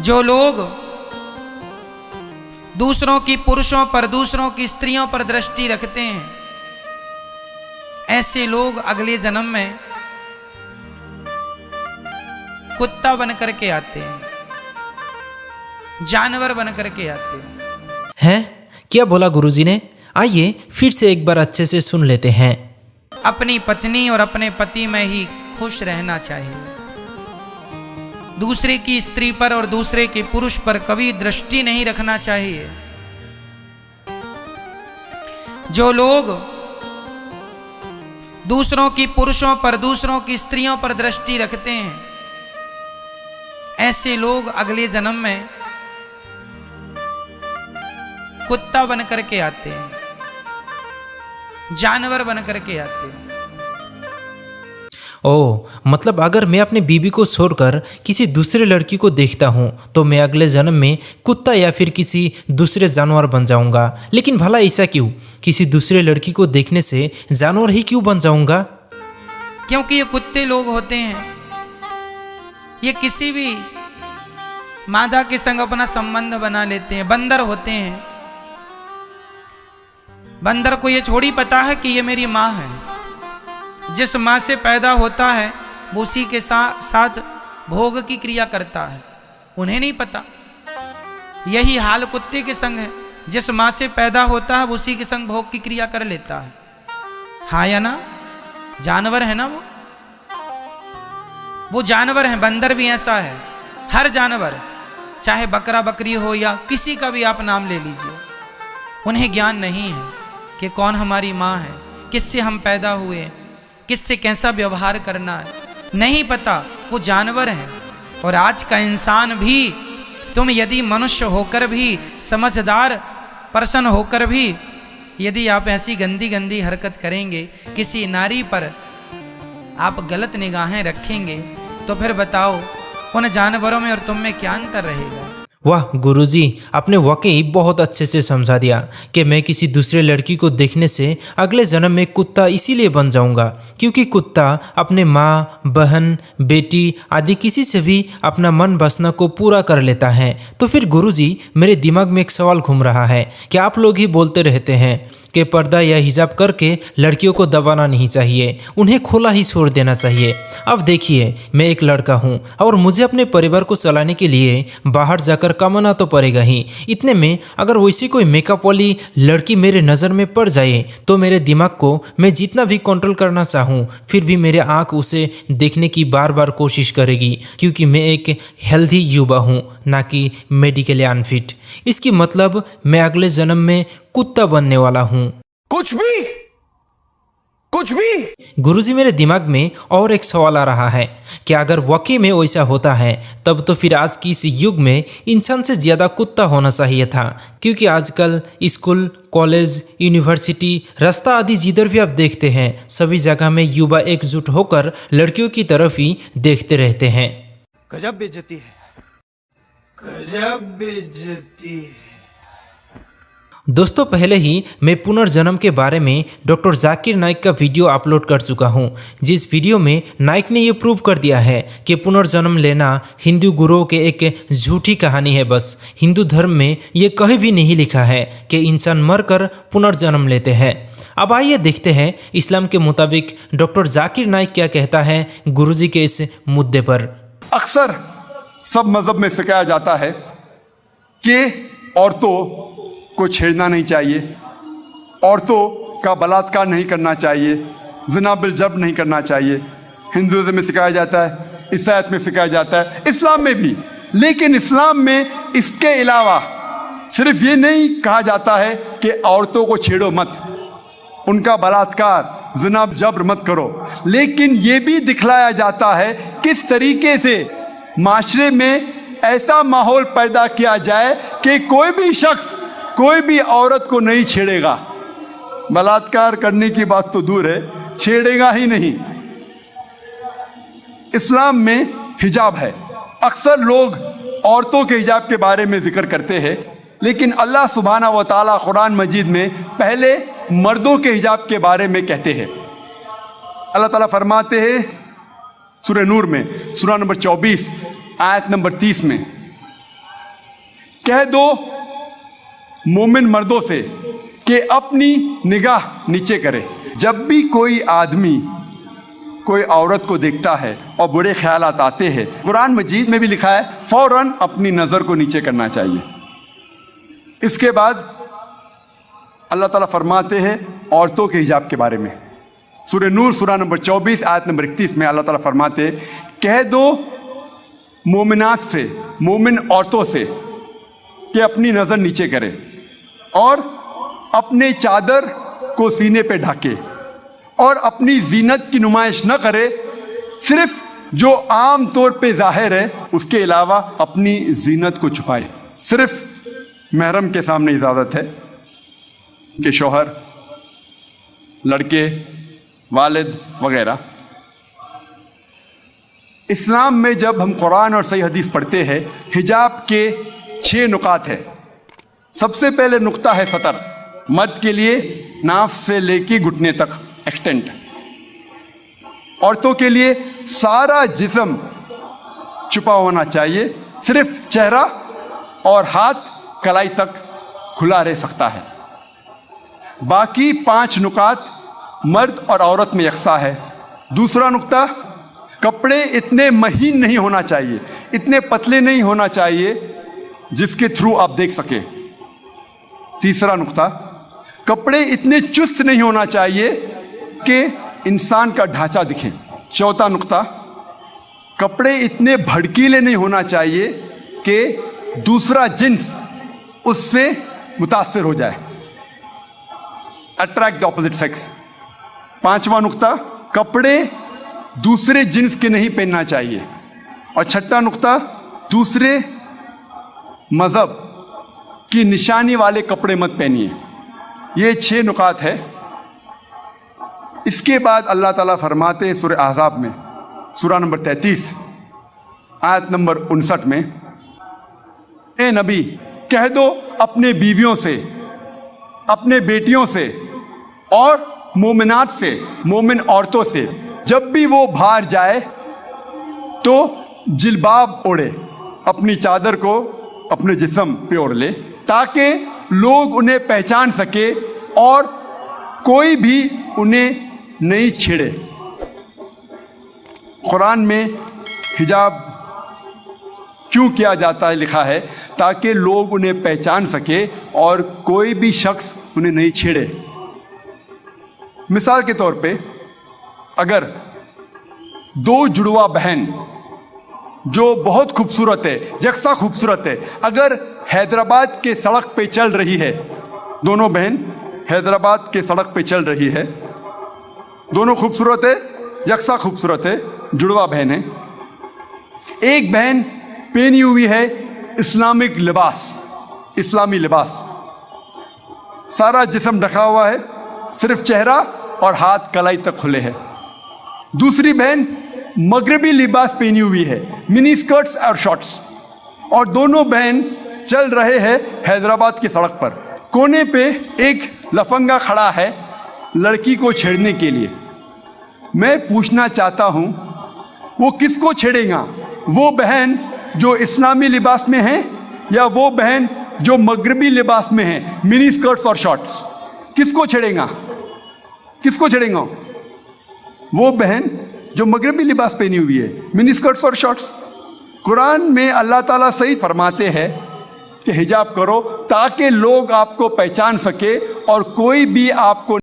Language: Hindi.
जो लोग दूसरों की पुरुषों पर, दूसरों की स्त्रियों पर दृष्टि रखते हैं, ऐसे लोग अगले जन्म में कुत्ता बन करके आते हैं, जानवर बन करके आते हैं। क्या बोला गुरुजी ने? आइए फिर से एक बार अच्छे से सुन लेते हैं। अपनी पत्नी और अपने पति में ही खुश रहना चाहिए। दूसरे की स्त्री पर और दूसरे के पुरुष पर कभी दृष्टि नहीं रखना चाहिए। जो लोग दूसरों की पुरुषों पर, दूसरों की स्त्रियों पर दृष्टि रखते हैं, ऐसे लोग अगले जन्म में कुत्ता बन करके आते हैं, जानवर बन करके आते हैं। मतलब अगर मैं अपनी बीवी को छोड़कर किसी दूसरे लड़की को देखता हूँ तो मैं अगले जन्म में कुत्ता या फिर किसी दूसरे जानवर बन जाऊंगा। लेकिन भला ऐसा क्यों? किसी दूसरे लड़की को देखने से जानवर ही क्यों बन जाऊंगा? क्योंकि ये कुत्ते लोग होते हैं, ये किसी भी मादा के संग अपना संबंध बना लेते हैं। बंदर होते हैं, बंदर को ये थोड़ी पता है कि ये मेरी माँ है। जिस माँ से पैदा होता है वो उसी के साथ भोग की क्रिया करता है, उन्हें नहीं पता। यही हाल कुत्ते के संग है, जिस माँ से पैदा होता है वो उसी के संग भोग की क्रिया कर लेता है। हाँ या ना? जानवर है ना वो जानवर है। बंदर भी ऐसा है। हर जानवर, चाहे बकरा बकरी हो या किसी का भी आप नाम ले लीजिए, उन्हें ज्ञान नहीं है कि कौन हमारी माँ है, किससे हम पैदा हुए, किससे कैसा व्यवहार करना है, नहीं पता। वो जानवर हैं। और आज का इंसान भी, तुम यदि मनुष्य होकर भी, समझदार पर्सन होकर भी, यदि आप ऐसी गंदी गंदी हरकत करेंगे, किसी नारी पर आप गलत निगाहें रखेंगे, तो फिर बताओ उन जानवरों में और तुम में क्या अंतर रहेगा? वाह गुरुजी, आपने वाकई बहुत अच्छे से समझा दिया कि मैं किसी दूसरे लड़की को देखने से अगले जन्म में कुत्ता इसीलिए बन जाऊंगा क्योंकि कुत्ता अपने माँ, बहन, बेटी आदि किसी से भी अपना मन बसना को पूरा कर लेता है। तो फिर गुरुजी, मेरे दिमाग में एक सवाल घूम रहा है कि आप लोग ही बोलते रहते हैं कि पर्दा या हिजाब करके लड़कियों को दबाना नहीं चाहिए, उन्हें खुला ही छोड़ देना चाहिए। अब देखिए, मैं एक लड़का हूँ और मुझे अपने परिवार को चलाने के लिए बाहर जाकर कमाना तो पड़ेगा ही। इतने में अगर वैसी कोई मेकअप वाली लड़की मेरे नज़र में पड़ जाए तो मेरे दिमाग को मैं जितना भी कंट्रोल करना चाहूँ फिर भी मेरे आँख उसे देखने की बार बार कोशिश करेगी क्योंकि मैं एक हेल्दी युवा हूँ, ना कि मेडिकली अनफिट। इसकी मतलब मैं अगले जन्म में कुत्ता बनने वाला हूँ। कुछ भी गुरुजी, मेरे दिमाग में और एक सवाल आ रहा है कि अगर वाकई में वैसा होता है तब तो फिर आज की इस युग में इंसान से ज़्यादा कुत्ता होना चाहिए था, क्योंकि आजकल स्कूल, कॉलेज, यूनिवर्सिटी, रास्ता आदि जिधर भी आप देखते हैं सभी जगह में युवा एकजुट होकर लड़कियों की तरफ ही देखते रहते हैं। गजब बेइज्जती है, गजब बेइज्जती है। दोस्तों, पहले ही मैं पुनर्जन्म के बारे में डॉक्टर जाकिर नाइक का वीडियो अपलोड कर चुका हूं, जिस वीडियो में नाइक ने ये प्रूव कर दिया है कि पुनर्जन्म लेना हिंदू गुरुओं के एक झूठी कहानी है। बस हिंदू धर्म में ये कहीं भी नहीं लिखा है कि इंसान मरकर पुनर्जन्म लेते हैं। अब आइए देखते हैं इस्लाम के मुताबिक डॉक्टर जाकिर नाइक क्या कहता है गुरुजी के इस मुद्दे पर। अक्सर सब मजहब में सिखाया जाता है कि औरतों को छेड़ना नहीं चाहिए, औरतों का बलात्कार नहीं करना चाहिए, ज़िना बिल जब्र नहीं करना चाहिए। हिंदुइज्म में सिखाया जाता है, ईसाईयत में सिखाया जाता है, इस्लाम में भी। लेकिन इस्लाम में इसके अलावा सिर्फ ये नहीं कहा जाता है कि औरतों को छेड़ो मत, उनका बलात्कार, ज़िना जब्र मत करो, लेकिन ये भी दिखलाया जाता है किस तरीके से माशरे में ऐसा माहौल पैदा किया जाए कि कोई भी शख्स कोई भी औरत को नहीं छेड़ेगा। बलात्कार करने की बात तो दूर है, छेड़ेगा ही नहीं। इस्लाम में हिजाब है। अक्सर लोग औरतों के हिजाब के बारे में जिक्र करते हैं, लेकिन अल्लाह सुब्हाना व तआला कुरान मजीद में पहले मर्दों के हिजाब के बारे में कहते हैं। अल्लाह ताला फरमाते हैं सूरह नूर में, सूरह नंबर 24 आयत नंबर 30 में, कह दो मोमिन मर्दों से कि अपनी निगाह नीचे करे। जब भी कोई आदमी कोई औरत को देखता है और बुरे ख्यालात आते हैं, कुरान मजीद में भी लिखा है फ़ौरन अपनी नज़र को नीचे करना चाहिए। इसके बाद अल्लाह ताला फरमाते हैं औरतों के हिजाब के बारे में। सूरह नूर सूरा नंबर 24 आयत नंबर 31 में अल्लाह ताला फरमाते हैं, कह दो मोमिनात से, मोमिन औरतों से कि अपनी नज़र नीचे करे और अपने चादर को सीने पे ढके और अपनी जीनत की नुमाइश न करे, सिर्फ जो आम तौर पे जाहिर है उसके अलावा अपनी जीनत को छुपाए। सिर्फ महरम के सामने इजाज़त है कि शौहर, लड़के, वालिद वगैरह। इस्लाम में जब हम कुरान और सही हदीस पढ़ते हैं, हिजाब के 6 नुकात है। सबसे पहले नुक्ता है सतर, मर्द के लिए नाफ से लेके घुटने तक एक्सटेंट। औरतों के लिए सारा जिस्म छुपा होना चाहिए, सिर्फ चेहरा और हाथ कलाई तक खुला रह सकता है। बाकी 5 नुकात मर्द और औरत में यकसा है। दूसरा नुक्ता, कपड़े इतने महीन नहीं होना चाहिए, इतने पतले नहीं होना चाहिए जिसके थ्रू आप देख सके। तीसरा नुक्ता, कपड़े इतने चुस्त नहीं होना चाहिए कि इंसान का ढांचा दिखे। चौथा नुक्ता, कपड़े इतने भड़कीले नहीं होना चाहिए कि दूसरा जिन्स उससे मुतासिर हो जाए, अट्रैक्ट द ऑपोजिट सेक्स। पांचवा नुक्ता, कपड़े दूसरे जिन्स के नहीं पहनना चाहिए। और छठा नुक्ता, दूसरे मज़हब की निशानी वाले कपड़े मत पहनिए। ये 6 नुकात है। इसके बाद अल्लाह ताला फरमाते हैं सूरह अहज़ाब में, सूरा नंबर 33 आयत नंबर 59 में, ए नबी कह दो अपने बीवियों से, अपने बेटियों से और मोमिनात से, मोमिन औरतों से, जब भी वो बाहर जाए तो जिलबाब ओढ़े, अपनी चादर को अपने जिस्म पे ओढ़ ले, ताकि लोग उन्हें पहचान सके और कोई भी उन्हें नहीं छेड़े। कुरान में हिजाब क्यों किया जाता है लिखा है, ताकि लोग उन्हें पहचान सके और कोई भी शख्स उन्हें नहीं छेड़े। मिसाल के तौर पे, अगर 2 जुड़वा बहन जो बहुत खूबसूरत है, यकसा खूबसूरत है, अगर हैदराबाद के सड़क पे चल रही है, दोनों बहन हैदराबाद के सड़क पे चल रही है, दोनों खूबसूरत है, यकसा खूबसूरत है, जुड़वा बहन है। एक बहन पहनी हुई है इस्लामिक लिबास, इस्लामी लिबास, सारा जिस्म ढका हुआ है, सिर्फ चेहरा और हाथ कलाई तक खुले हैं। दूसरी बहन मगरबी लिबास पहनी हुई है, मिनी स्कर्ट्स और शॉर्ट्स, और दोनों बहन चल रहे हैं हैदराबाद की सड़क पर। कोने पे एक लफंगा खड़ा है लड़की को छेड़ने के लिए। मैं पूछना चाहता हूँ, वो किसको छेड़ेगा? वो बहन जो इस्लामी लिबास में है या वो बहन जो मगरबी लिबास में है, मिनी स्कर्ट्स और शॉर्ट्स? किसको छेड़ेगा? किसको छेड़ेगा? वो बहन जो मगरबी लिबास पहनी हुई है, मिनी स्कर्ट्स और शॉर्ट्स। कुरान में अल्लाह ताला सही फरमाते हैं कि हिजाब करो ताकि लोग आपको पहचान सके और कोई भी आपको